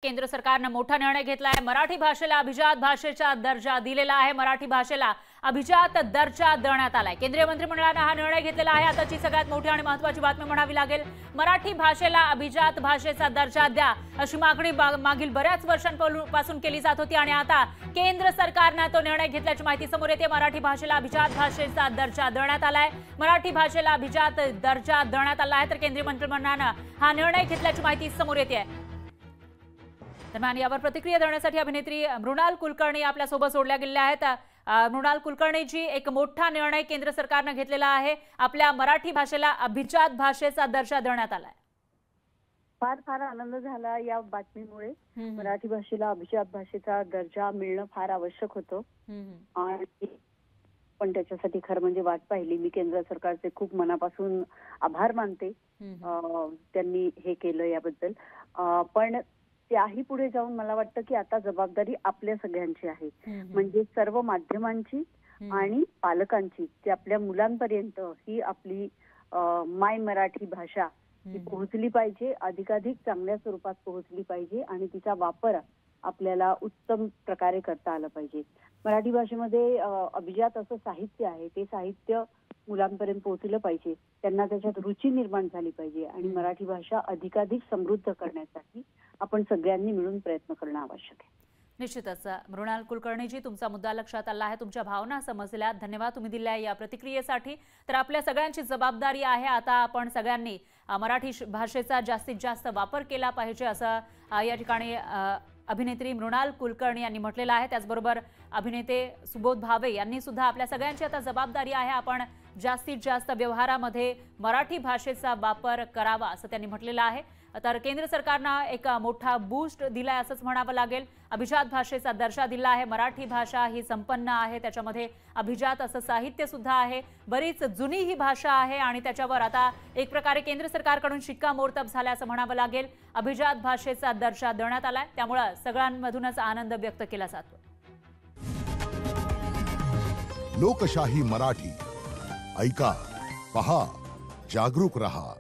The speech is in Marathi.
केंद्र सरकारने मोठा निर्णय घेतला आहे। मराठी भाषेला अभिजात भाषेचा दर्जा दिलेला आहे। मराठी भाषेला अभिजात दर्जा देण्यात आलाय। केंद्रीय मंत्रिमंडळाने हा निर्णय घेतलेला आहे। आताची सगळ्यात मोठी आणि महत्त्वाची बातमी म्हणावी लागेल। मराठी भाषेला अभिजात भाषेचा दर्जा द्या अशी मागणी मागील बऱ्याच वर्षांपासून केली जात होती आणि आता केंद्र सरकारने तो निर्णय घेतल्याची माहिती समोर येते। मराठी भाषेला अभिजात भाषेचा दर्जा देण्यात आलाय। मराठी भाषेला अभिजात दर्जा देण्यात आला आहे तर केंद्रीय मंत्रिमंडळाने हा निर्णय घेतल्याची माहिती समोर येते। दरम्यान यावर प्रतिक्रिया देण्यासाठी अभिनेत्री मृणाल कुलकर्णी आपल्या सोबत जोडल्या गेल्या आहेत। मृणाल कुलकर्णीजी, एक मोठा निर्णय केंद्र सरकारने घेतलेला आहे। आपल्या मराठी भाषेला अभिजात भाषेचा दर्जा देण्यात आलाय। फार फार आनंद झाला या बातमीमुळे। मराठी भाषेला अभिजात भाषेचा दर्जा मिळणं फार आवश्यक होतं आणि पण त्याच्यासाठी खरं म्हणजे वाट पाहिली। मी केंद्र सरकारचे खूप मनापासून आभार मानते त्यांनी हे केलं याबद्दल। पण त्याही पुढे जाऊन मला वाटतं की आता जबाबदारी आपल्या सगळ्यांची आहे, म्हणजे सर्व माध्यमांची आणि पालकांची, की आपल्या मुलांपर्यंत ही आपली माय मराठी भाषा ही पोहोचली पाहिजे, अधिकाधिक चांगल्या स्वरूपात पोहोचली पाहिजे आणि तिचा वापर आपल्याला उत्तम प्रकारे करता आला पाहिजे। मराठी भाषेमध्ये अभिजात असं साहित्य आहे, ते साहित्य मुलांपर्यंत पोहोचलं पाहिजे, त्यांना त्याच्यात रुची निर्माण झाली पाहिजे आणि मराठी भाषा अधिकाधिक समृद्ध करण्यासाठी आपण सगळ्यांनी मिळून प्रयत्न करणं आवश्यक आहे। निश्चितच मृणाल कुलकर्णीजी, तुमचा मुद्दा लक्षात आला आहे, तुमच्या भावना समजल्या, धन्यवाद तुम्ही दिल्या या प्रतिक्रियेसाठी। तर आपल्या सगळ्यांची जबाबदारी आहे, आता आपण सगळ्यांनी मराठी भाषेचा जास्तीत जास्त वापर केला पाहिजे असं या ठिकाणी अभिनेत्री मृणाल कुलकर्णी यांनी म्हटलेलं आहे। त्याचबरोबर अभिनेते सुबोध भावे यांनी सुद्धा आपल्या सगळ्यांची आता जबाबदारी आहे, आपण जास्तीत जास्त व्यवहारामध्ये मराठी भाषेचा वापर करावा असं त्यांनी म्हटलेलं आहे। तर केंद्र सरकारनं एक मोठा बूस्ट दिलाय असंच म्हणावं लागेल। अभिजात भाषेचा दर्जा दिला आहे। मराठी भाषा ही संपन्न आहे, त्याच्यामध्ये अभिजात असं साहित्य सुद्धा आहे, बरीच जुनी ही भाषा आहे आणि त्याच्यावर आता एक प्रकारे केंद्र सरकारकडून शिक्कामोर्तब झाला असं म्हणावं लागेल। अभिजात भाषेचा दर्जा देण्यात आलाय, त्यामुळे सगळ्यांमधूनच आनंद व्यक्त केला जातो। लोकशाही मराठी ऐका, पहा, जागरूक रहा।